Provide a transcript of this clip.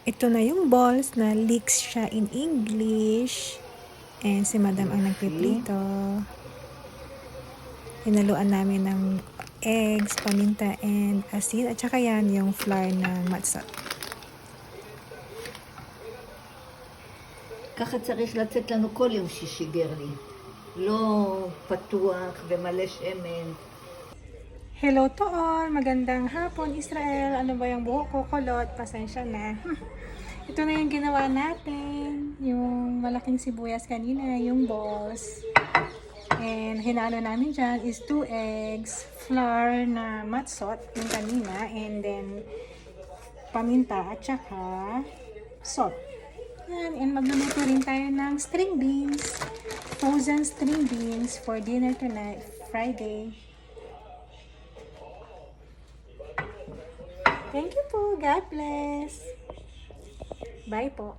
Ito na yung balls na leaks siya in English. And si Madam ang nagpiprito. Hinaluan namin ng eggs, paminta, and asin. At saka yan yung flour ng matsot. ככה צריך לצאת לנו כל יום שישי גרלי. לא פתוח ומלא שמן. Hello to all! Magandang hapon, Israel! Ano ba yung buhok ko? Kulot. Pasensya na. Ito na yung ginawa natin. Yung malaking sibuyas kanina, yung balls. And hinalo namin dyan is 2 eggs, flour na matsot, yung kanina, and then paminta at saka salt. Yan. And magluluto rin tayo ng string beans. Frozen string beans for dinner tonight, Friday. Thank you po. God bless. Bye po.